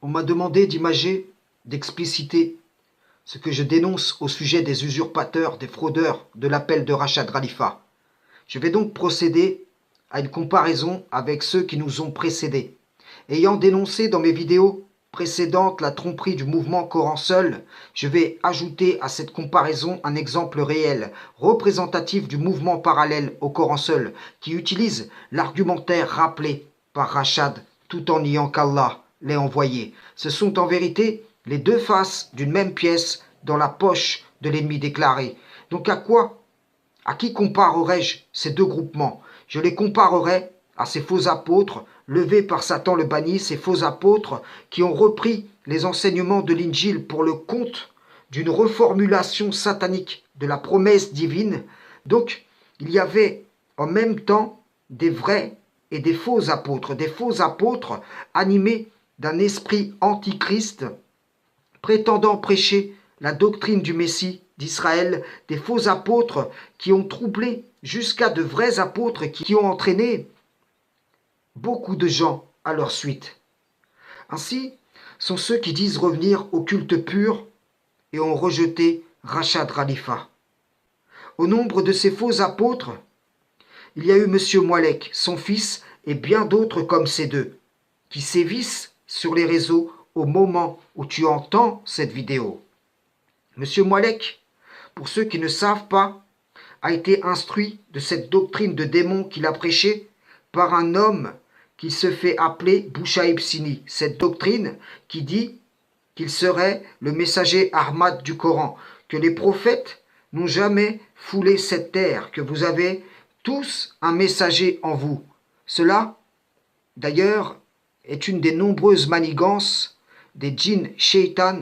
On m'a demandé d'imager, d'expliciter ce que je dénonce au sujet des usurpateurs, des fraudeurs de l'appel de Rachad Khalifa. Je vais donc procéder à une comparaison avec ceux qui nous ont précédés. Ayant dénoncé dans mes vidéos précédentes la tromperie du mouvement Coran seul, je vais ajouter à cette comparaison un exemple réel, représentatif du mouvement parallèle au Coran seul, qui utilise l'argumentaire rappelé par Rachad tout en niant qu'Allah l'ait envoyé. Ce sont en vérité les deux faces d'une même pièce dans la poche de l'ennemi déclaré. Donc à qui comparerais-je ces deux groupements? Je les comparerais à ces faux apôtres levés par Satan le banni, ces faux apôtres qui ont repris les enseignements de l'Injil pour le compte d'une reformulation satanique de la promesse divine. Donc, il y avait en même temps des vrais et des faux apôtres animés d'un esprit antichrist, prétendant prêcher la doctrine du Messie d'Israël, des faux apôtres qui ont troublé jusqu'à de vrais apôtres qui ont entraîné beaucoup de gens à leur suite. Ainsi sont ceux qui disent revenir au culte pur et ont rejeté Rachad Khalifa. Au nombre de ces faux apôtres, il y a eu M. Moualek, son fils, et bien d'autres comme ces deux, qui sévissent sur les réseaux au moment où tu entends cette vidéo. M. Moualek, pour ceux qui ne savent pas, a été instruit de cette doctrine de démon qu'il a prêchée par un homme qui se fait appeler Bouchaïb Sini. Cette doctrine qui dit qu'il serait le messager Ahmad du Coran, que les prophètes n'ont jamais foulé cette terre, que vous avez tous un messager en vous. Cela, d'ailleurs, est une des nombreuses manigances des djinns shaitan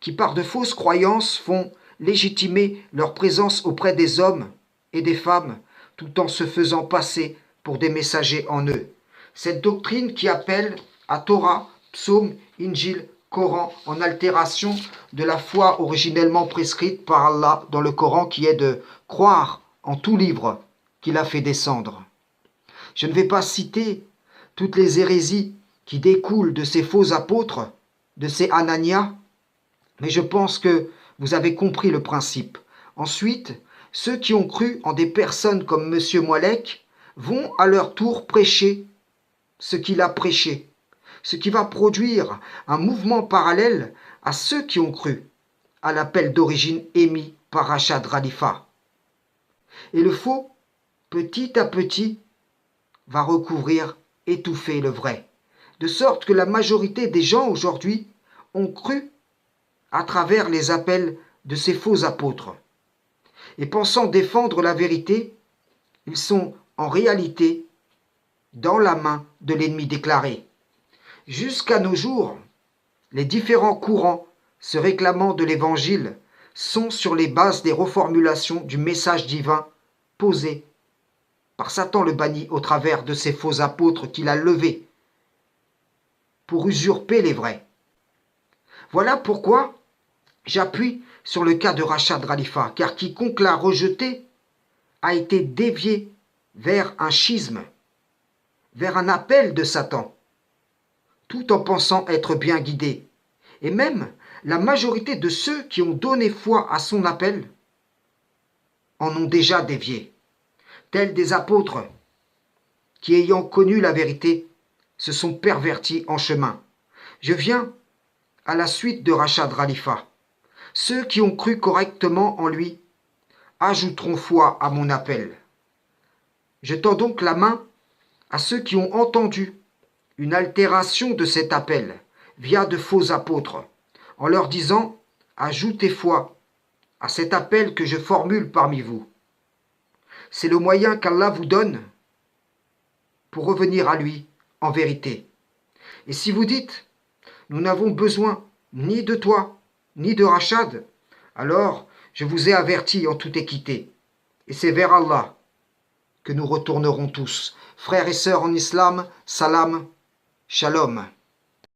qui par de fausses croyances font légitimer leur présence auprès des hommes et des femmes tout en se faisant passer pour des messagers en eux. Cette doctrine qui appelle à Torah, Psaume, Injil, Coran en altération de la foi originellement prescrite par Allah dans le Coran qui est de croire en tout livre qu'il a fait descendre. Je ne vais pas citer toutes les hérésies qui découlent de ces faux apôtres, de ces Anania, mais je pense que vous avez compris le principe. Ensuite, ceux qui ont cru en des personnes comme M. Moualek vont à leur tour prêcher ce qu'il a prêché, ce qui va produire un mouvement parallèle à ceux qui ont cru à l'appel d'origine émis par Rachad Khalifa. Et le faux, petit à petit, va recouvrir, étouffer le vrai, de sorte que la majorité des gens aujourd'hui ont cru à travers les appels de ces faux apôtres. Et pensant défendre la vérité, ils sont en réalité dans la main de l'ennemi déclaré. Jusqu'à nos jours, les différents courants se réclamant de l'Évangile sont sur les bases des reformulations du message divin posé par Satan le banni au travers de ces faux apôtres qu'il a levés pour usurper les vrais. Voilà pourquoi j'appuie sur le cas de Rachad Khalifa, car quiconque l'a rejeté a été dévié vers un schisme, vers un appel de Satan, tout en pensant être bien guidé. Et même la majorité de ceux qui ont donné foi à son appel en ont déjà dévié, tels des apôtres qui, ayant connu la vérité, se sont pervertis en chemin. Je viens à la suite de Rachad Khalifa. Ceux qui ont cru correctement en lui ajouteront foi à mon appel. Je tends donc la main à ceux qui ont entendu une altération de cet appel via de faux apôtres, en leur disant « Ajoutez foi à cet appel que je formule parmi vous. C'est le moyen qu'Allah vous donne pour revenir à lui en vérité. Et si vous dites « Nous n'avons besoin ni de toi, ni de Rachad, alors je vous ai averti en toute équité. Et c'est vers Allah que nous retournerons tous. Frères et sœurs en islam, salam, shalom.